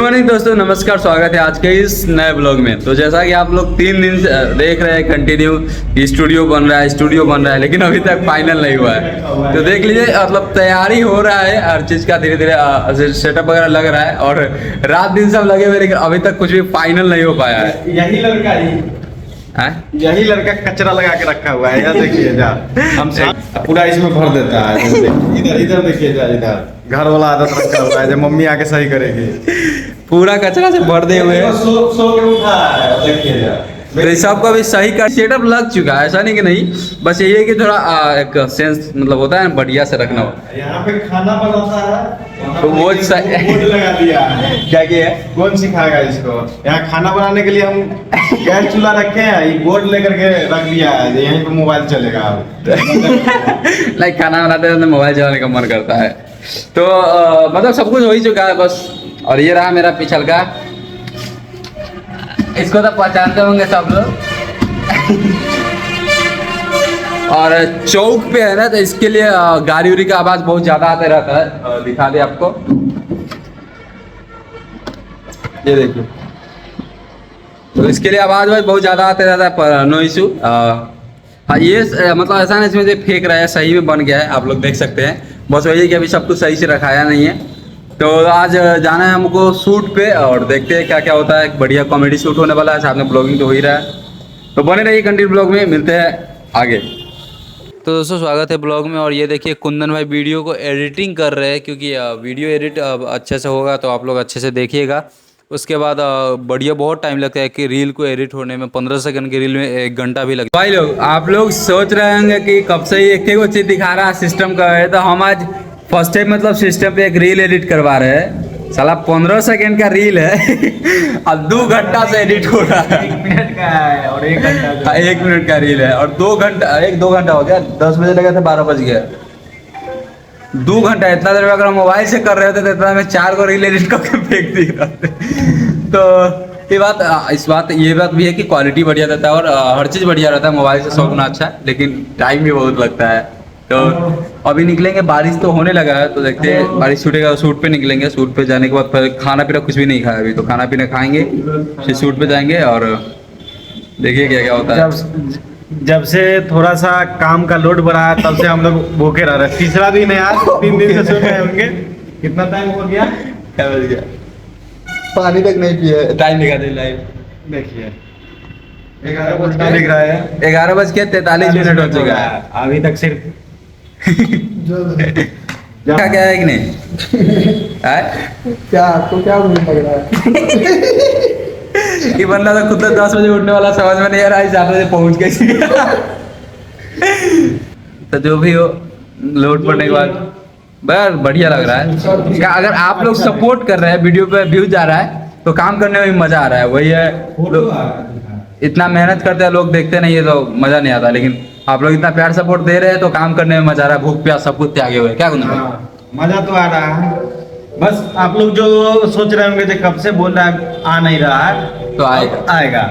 Morning दोस्तों, नमस्कार। स्वागत है आज के इस नए ब्लॉग में। तो जैसा कि आप लोग 3 दिन से देख रहे हैं कंटिन्यू स्टूडियो बन रहा है लेकिन अभी तक फाइनल नहीं हुआ है। तो देख लीजिए, मतलब तैयारी हो रहा है हर चीज़ का, धीरे धीरे सेटअप वगैरह लग रहा है और रात दिन सब लगे हुए, लेकिन अभी तक कुछ भी फाइनल नहीं हो पाया है। यही लड़का कचरा लगा के रखा हुआ है। यार देखिए जा, हम पूरा इसमें भर देता है। इधर इधर देखिए जा, इधर घर वाला आदत रखा हुआ है, जब मम्मी आके सही करेगी। पूरा कचरा से भर दे हुए हैं। सो के उठा है, देखिए जा। तो सबको भी सही का सेटअप लग चुका है, ऐसा नहीं कि नहीं, बस यही है कि थोड़ा एक सेंस मतलब होता है बढ़िया से रखना हो। यहाँ पे खाना बनाता है तो वो बोर्ड लगा दिया है। क्या किया है? कौन सिखाएगा इसको? यहाँ खाना बनाने के लिए हम गैस चूल्हा रखे हैं, ये बोर्ड लेकर के रख दिया है, यहीं पे मोबाइल चलेगा। लाइक खाना बनाते हैं तो मोबाइल चलाने का मन करता है। तो मतलब सब कुछ हो ही चुका है बस। और ये रहा मेरा पिछल का, इसको तो पहचानते होंगे सब लोग। और चौक पे है ना, तो इसके लिए गाड़ी उड़ी का आवाज बहुत ज्यादा आते रहता है। दिखा दे आपको, ये देखिए। तो इसके लिए आवाज बहुत ज्यादा आते रहता है, पर नो इशू। हाँ, ये मतलब ऐसा नहीं इसमें से फेंक रहा है, सही में बन गया है, आप लोग देख सकते हैं। बस वही है कि अभी सब कुछ सही से रखाया नहीं है। तो आज जाना है हमको शूट पे, और देखते हैं क्या क्या होता है। बढ़िया कॉमेडी शूट होने वाला है, साथ में ब्लॉगिंग तो हो ही रहा है। तो बने रहिए कंटिन्यू ब्लॉग में, मिलते हैं आगे। तो दोस्तों स्वागत है ब्लॉग में। और ये देखिए कुंदन भाई वीडियो को एडिटिंग कर रहे हैं, क्योंकि वीडियो एडिट अच्छे से होगा तो आप लोग अच्छे से देखिएगा। उसके बाद बढ़िया बहुत टाइम लगता है कि रील को एडिट होने में। 15 सेकंड की रील में 1 घंटा भी लगता है। भाई लोग, आप लोग सोच रहे होंगे कि कब से ही एक ही चीज़ दिखा रहा है सिस्टम का है। तो हम आज फर्स्ट टाइम मतलब सिस्टम पे एक रील एडिट करवा रहे हैं। साला 15 सेकंड का रील है और 2 घंटा से एडिट हो रहा है। 1 मिनट का है और 1 घंटा। 1 मिनट का रील है और 2 घंटा, 1-2 घंटा हो गया। 10 बजे लगे थे, 12 बज गया। 2 घंटा, इतना देर में अगर हम मोबाइल से कर रहे होते तो इतना में 4 को रील एडिट करके फेंक दिए। तो ये बात भी है कि क्वालिटी बढ़िया रहता है और हर चीज़ बढ़िया रहता है। मोबाइल से 100 गुना अच्छा है, लेकिन टाइम भी बहुत लगता है। तो अभी निकलेंगे, बारिश तो होने लगा है, तो देखते हैं बारिश छूटेगा तो शूट पे निकलेंगे। शूट पे जाने के बाद फिर खाना पीना कुछ भी नहीं खाया अभी, तो खाना पीना खाएंगे, फिर शूट पे जाएंगे और देखिए क्या क्या होता है। जब से थोड़ा सा काम का लोड बढ़ा है, तब से हम लोग भूखे रह रहे हैं। तीसरा दिन है आज, 3 दिन से सो रहे होंगे। कितना टाइम हो गया? क्या बज गया? पानी तक नहीं पिया। टाइम दिखा दे लाइव, देखिए 11 बज के दिख रहा है। 11:43 हो चुका है। अभी तक सिर्फ क्या क्या है कि नहीं क्या आपको क्या बुरा लग रहा है? ये बंदा तो खुद 10 बजे उठने वाला, समझ में नहीं आ रहा है 7 बजे पहुंच गए। तो जो भी हो, लोड पड़ने के बाद बस बढ़िया लग रहा है। अगर आप लोग सपोर्ट कर रहे हैं, वीडियो पे व्यूज आ रहा है, तो काम करने में भी मजा आ रहा है। वही है, इतना मेहनत करते हैं लोग, देखते नहीं है तो मजा नहीं आता। लेकिन आप लोग इतना प्यार सपोर्ट दे रहे हैं तो काम करने में मजा आ रहा है। भूख प्यास सब कुछ त्यागे हुए, क्या करना? मजा तो आ रहा है। बस आप लोग जो सोच रहे होंगे कि कब से बोल रहा है आ नहीं रहा है, तो आएगा।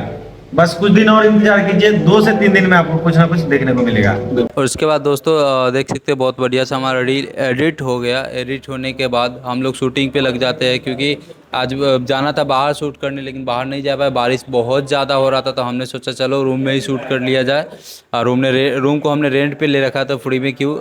बस कुछ दिन और इंतजार कीजिए। 2 से 3 दिन में आपको कुछ ना कुछ देखने को मिलेगा। और उसके बाद दोस्तों देख सकते हैं बहुत बढ़िया सा हमारा रील एडिट हो गया। एडिट होने के बाद हम लोग शूटिंग पे लग जाते हैं, क्योंकि आज जाना था बाहर शूट करने, लेकिन बाहर नहीं जा पाए, बारिश बहुत ज़्यादा हो रहा था। तो हमने सोचा चलो रूम में ही शूट कर लिया जाए। रूम को हमने रेंट पे ले रखा था, फ्री में क्यों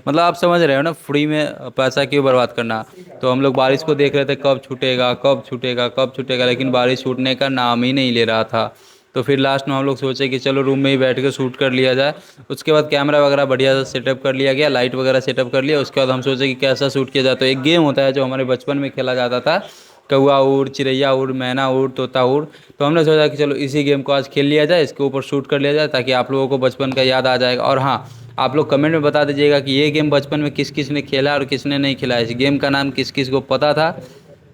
मतलब आप समझ रहे हो ना, फ्री में पैसा क्यों बर्बाद करना। तो हम लोग बारिश को देख रहे थे, कब छूटेगा कब छूटेगा कब छूटेगा, लेकिन बारिश छूटने का नाम ही नहीं ले रहा था। तो फिर लास्ट में हम लोग सोचे कि चलो रूम में ही बैठ के शूट कर लिया जाए। उसके बाद कैमरा वगैरह बढ़िया सा सेटअप कर लिया गया, लाइट वगैरह सेटअप कर लिया। उसके बाद हम सोचे कि कैसा शूट किया जाए। तो एक गेम होता है जो हमारे बचपन में खेला जाता था, कौआ उड़, चिड़ैया उड़, मैना उड़, तोता उड़। तो हमने सोचा कि चलो इसी गेम को आज खेल लिया जाए, इसके ऊपर शूट कर लिया जाए, ताकि आप लोगों को बचपन का याद आ जाएगा। और हाँ, आप लोग कमेंट में बता दीजिएगा कि ये गेम बचपन में किस किस ने खेला और किसने नहीं खेला। इस गेम का नाम किस किस को पता था,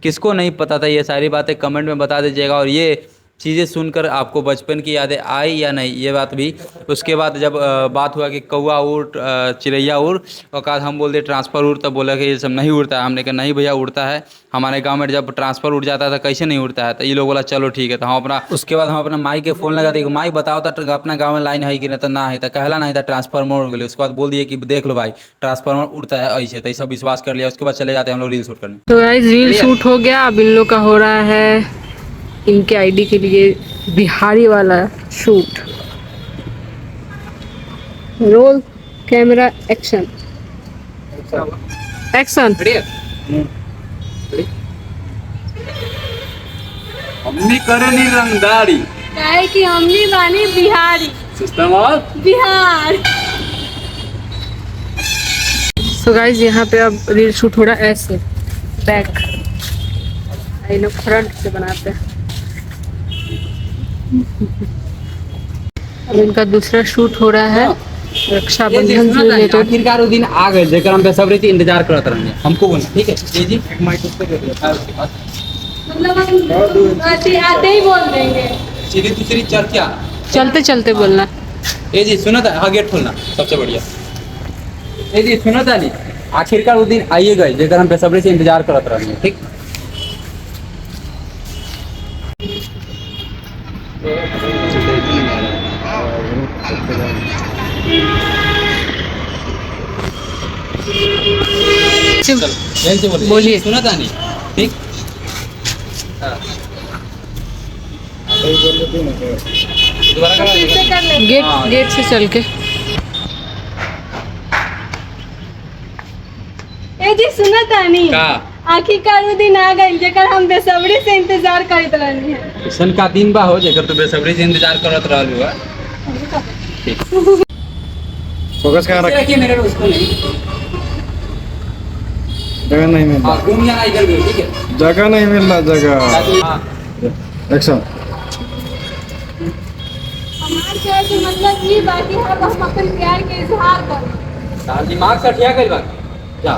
किसको नहीं पता था, ये सारी बातें कमेंट में बता दीजिएगा। और ये चीज़ें सुनकर आपको बचपन की यादें आई या नहीं, ये बात भी। उसके बाद जब बात हुआ कि कौवा उड़, चिड़ैया उड़, और कहा हम बोल दिए ट्रांसफ़र उड़, तब बोला कि ये सब नहीं उड़ता है। हमने कहा नहीं भैया उड़ता है, हमारे गांव में जब ट्रांसफ़र उड़ जाता था कैसे नहीं उड़ता है। तो ये लोग बोला चलो ठीक है। तो हम अपना उसके बाद हम अपना माई के फ़ोन लगा दिए, माई बताओ तो अपना गाँव में लाइन है कि नहीं, तो ना है, तो कहला नहीं था ट्रांसफार्मर उड़ गए। उसके बाद बोल दिए कि देख लो भाई ट्रांसफार्मर उड़ता है ऐसे, तो ये सब विश्वास कर लिया। उसके बाद चले जाते हैं हम लोग रील शूट करने। तो गाइस रील शूट हो गया, अब इन लोग का हो रहा है इनके आईडी के लिए बिहारी वाला shoot. Roll camera action action. हमने करे नहीं रंगदारी, काहे कि हमनी बानी Bihari, system of Bihar. So guys यहाँ पे अब रील शूट हो रहा है ऐसे, बैक ये लोग फ्रंट से बनाते हैं। अब इनका दूसरा शूट हो रहा है रक्षाबंधन से रिलेटेड। आखिरकार वो दिन आ गए जेकर हम बेसब्री से इंतजार करते रहेंगे, हमको बोलना ठीक है। ये जी एक माइक उस पे दे दिया, मतलब हम आते ही बोल देंगे, सीधी दूसरी चर्चा चलते चलते बोलना। ये जी सुना था, हाँ गेट खोलना सबसे बढ़िया। ये जी सुना था नहीं, आखिरकार वो दिन आइए गए जेकर हम बेसब्री से इंतजार करते रहेंगे, ठीक। बोलिए। सुना था नहीं, ठीक। दोबारा करो। गेट से चल के। ए जी सुना तानी, का आखिरकार वो दिन आ गई जेकर हम बेसब्री से इंतजार करत रहनी है। सन का दिन बा हो जेकर तो बेसब्री से इंतजार करत रहल हुआ। फोकस कहाँ रख, रखिए मेरे उसको नहीं, जगह नहीं मिल रहा, हाँ घूम जाना इधर भी, ठीक है। जगह नहीं मिल रहा, जगह। हाँ एक्शन। हमार कहे के मतलब ये बाकी है हम अपन प्यार के इजहार करें। तार दिमाग से ठिया गइल बा जा।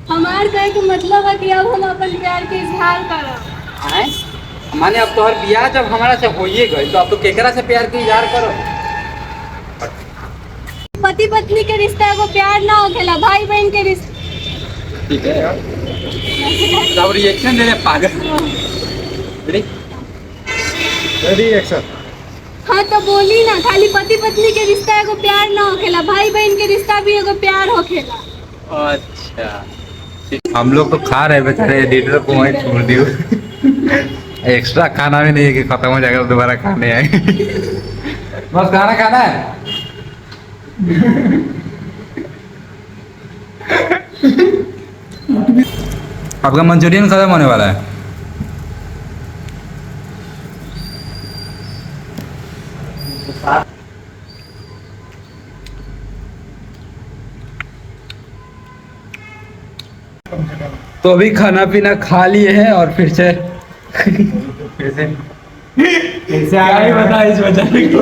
हमार कहे के मतलब है कि अब हम अपन प्यार के इजहार करब। आए माने अब तोहर बियाह जब हमारा से होइए गई तो अब तो केकरा से प्यार के इजहार करो। पति पत्नी के रिश्ता एगो प्यार ना होखेला, भाई बहन के रिश्ता। ठीक है अब रिएक्शन दे रहे पागल। Ready ready action. हाँ तो बोली ना, खाली पति पत्नी के रिश्ता एगो प्यार ना होखेला, भाई बहन के रिश्ता भी एगो प्यार होखेला। अच्छा हम लोग तो खा रहे बेचारे, एडिटर को वहीं छोड़ दियो। एक्स्ट्रा खाना भी नहीं है कि खत्म हो जाएगा तो दोबारा खाने आए। बस खाना खाना है। आपका मंचूरियन खत्म होने वाला है। तो अभी खाना पीना खा लिए हैं और फिर से क्या ही बता इस बेचारे को।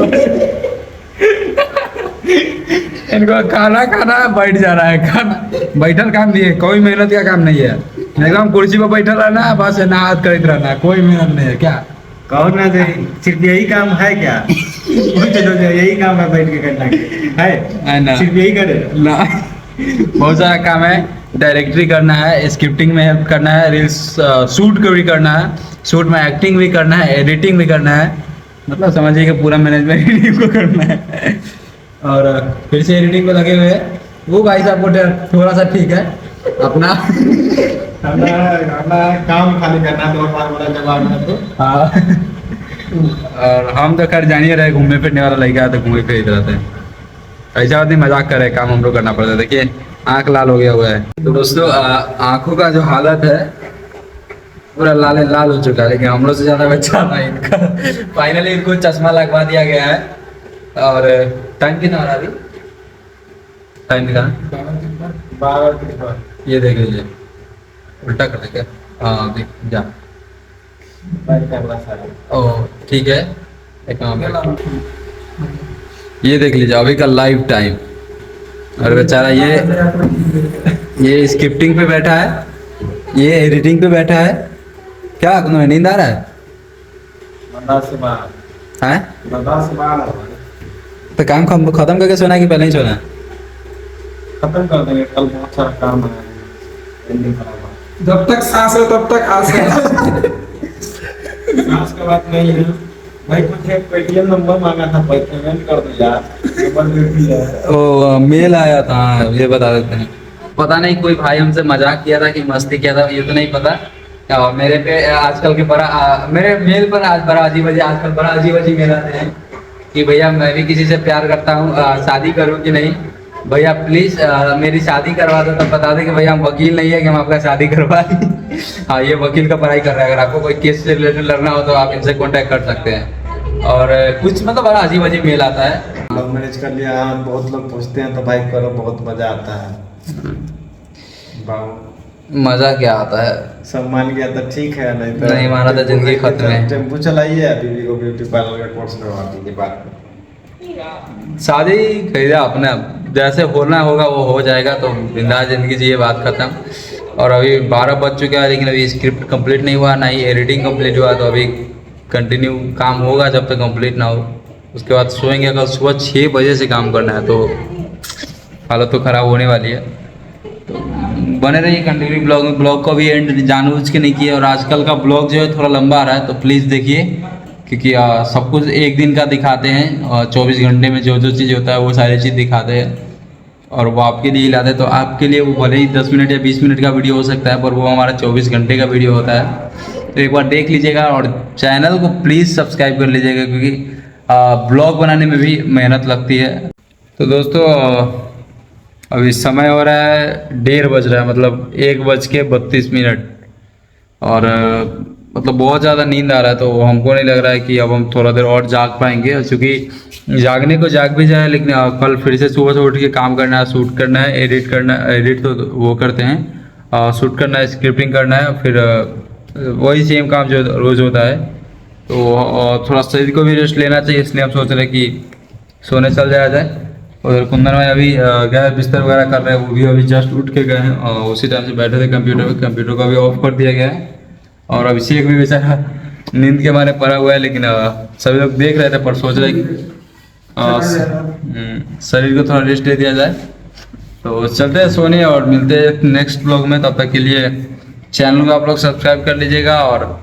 इनको खाना खाना बैठ जा रहा है, खाना बैठल काम नहीं है, कोई मेहनत का काम नहीं है। एकदम कुर्सी पर बैठल रहना है, बस ना हाथ करते रहना, कोई मेहनत नहीं है। क्या कहो ना दे, सिर्फ यही काम है क्या? चलो यही काम है बैठ के करना है ना, सिर्फ यही करे ना बहुत सारा काम है। डायरेक्टरी करना है, स्क्रिप्टिंग में हेल्प करना है, रील्स शूट भी करना है, शूट में एक्टिंग भी करना है, एडिटिंग भी करना है, मतलब समझिए कि पूरा मैनेजमेंट एडिटिंग को करना है। और फिर से एडिटिंग पे लगे हुए हैं वो भाई साहब को थोड़ा सा ठीक है अपना अपना काम खाली करना है, और बार बड़ा जवाब है तो। हाँ और हम तो खैर जानिए रहे, घूमने फिरने वाला लड़का है तो घूमे फिरते रहते हैं। ऐसा आदमी मजाक करे, काम हम लोग करना पड़ता है। देखिए आँख लाल हो गया हुआ है। तो दोस्तों आँखों का जो हालत है पूरा लाल हो चुका है, लेकिन हम लोग से ज़्यादा बच्चा था इनका। फाइनली इनको चश्मा लगवा दिया गया है। और टाइम कितना हो रहा है अभी? टाइम कितना? ये देख लीजिए, उल्टा कर देंगे। हाँ देख जा। ओ ठीक है, एक काम ये देख लीजिए अभी का लाइव टाइम। और बेचारा ये स्क्रिप्टिंग पे बैठा है ये एडिटिंग पे बैठा है क्या? तुम्हें नींद आ रहा है? बर्दाश्त से बाहर हैं? बर्दाश्त से बाहर है। तो काम खत्म करके सोना है कि पहले ही सोना है? खत्म कर देंगे, कल बहुत सारा काम है। पेंडिंग पड़ा हुआ है। जब तक सांस है तब तक आस है। सांस का बात नहीं है भाई, कुछ एक पेटीएम नंबर मांगा था, पेमेंट कर दो यार। नंबर दे दिया है। ओ मेल आया था, हाँ, ये बता देते हैं। पता नहीं कोई भाई हमसे मजाक किया था कि मस्ती किया था, ये तो नहीं पता। मेरे पे आजकल के मेरे मेल पर आज बड़ा अजीब अजीब मेल आते हैं कि भैया मैं भी किसी से प्यार करता हूँ, शादी करूँ कि नहीं। भैया प्लीज मेरी शादी करवा दो, तब बता दें कि भैया हम वकील नहीं है कि हम आपका शादी करवाएं। हाँ, ये वकील का पढ़ाई कर रहा है। अगर आपको कोई केस से रिलेटेड लड़ना हो तो आप इनसे कांटेक्ट कर सकते हैं। और कुछ मतलब बड़ा अजीब मेल आता है। लव मैरिज कर लिया, हाँ, बहुत लोग पूछते हैं तो भाई करो, बहुत मजा आता है। मजा क्या आता है? सब मान गया तो ठीक है, नहीं तो नहीं माना तो जिंदगी खत्म है। टेम्पू चलाइए, बीवी को ब्यूटी पार्लर का कोर्स करवा दीजिए। बात शादी कहिए अपने, जैसे होना होगा वो हो जाएगा, तो बिंदास जिंदगी जिए, बात खत्म। और अभी 12 बज चुके हैं, लेकिन अभी स्क्रिप्ट कंप्लीट नहीं हुआ, ना ही एडिटिंग कंप्लीट हुआ। तो अभी कंटिन्यू काम होगा जब तक कंप्लीट ना हो। उसके बाद सोएंगे। कल सुबह 6 बजे से काम करना है, तो हालत तो ख़राब होने वाली है। तो बने रहिए कंटिन्यू ब्लॉग को भी एंड जानबूझ के नहीं किया। और आजकल का ब्लॉग जो है थोड़ा लंबा आ रहा है, तो प्लीज़ देखिए, क्योंकि सब कुछ एक दिन का दिखाते हैं और 24 घंटे में जो चीज़ होता है वो सारी चीज़ दिखाते हैं, और वो आपके लिए लाते हैं। तो आपके लिए वो भले ही 10 मिनट या 20 मिनट का वीडियो हो सकता है, पर वो हमारा 24 घंटे का वीडियो होता है। तो एक बार देख लीजिएगा और चैनल को प्लीज़ सब्सक्राइब कर लीजिएगा, क्योंकि ब्लॉग बनाने में भी मेहनत लगती है। तो दोस्तों अभी समय हो रहा है 1:30 बज रहा है, मतलब 1:32। और मतलब बहुत ज़्यादा नींद आ रहा है, तो हमको नहीं लग रहा है कि अब हम थोड़ा देर और जाग पाएंगे, क्योंकि जागने को जाग भी जाए, लेकिन कल फिर से सुबह से उठ के काम करना है, शूट करना है, एडिट तो वो करते हैं, शूट करना है, स्क्रिप्टिंग करना है, फिर वही सेम काम जो रोज़ होता है। तो थोड़ा शरीर को भी रेस्ट लेना चाहिए, इसलिए हम सोच रहे हैं कि सोने चल जाया जाए। उधर कुंदन भाई अभी गए बिस्तर वगैरह कर रहे हैं, वो भी अभी जस्ट उठ के गए हैं, और उसी टाइम से बैठे थे कंप्यूटर को अभी ऑफ कर दिया गया है। और अभिषेक भी बेचारा नींद के मारे पड़ा हुआ है, लेकिन सभी लोग देख रहे थे, पर सोच रहे कि शरीर को थोड़ा रेस्ट दे दिया जाए। तो चलते हैं सोने और मिलते हैं नेक्स्ट ब्लॉग में। तब तक के लिए चैनल को आप लोग सब्सक्राइब कर लीजिएगा, और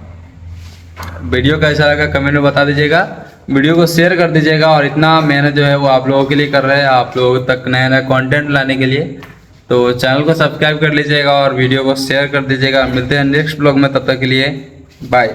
वीडियो कैसा लगा कमेंट में बता दीजिएगा, वीडियो को शेयर कर दीजिएगा। और इतना मेहनत जो है वो आप लोगों के लिए कर रहे हैं, आप लोगों तक नया कंटेंट लाने के लिए। तो चैनल को सब्सक्राइब कर लीजिएगा और वीडियो को शेयर कर दीजिएगा। मिलते हैं नेक्स्ट ब्लॉग में, तब तक के लिए बाय।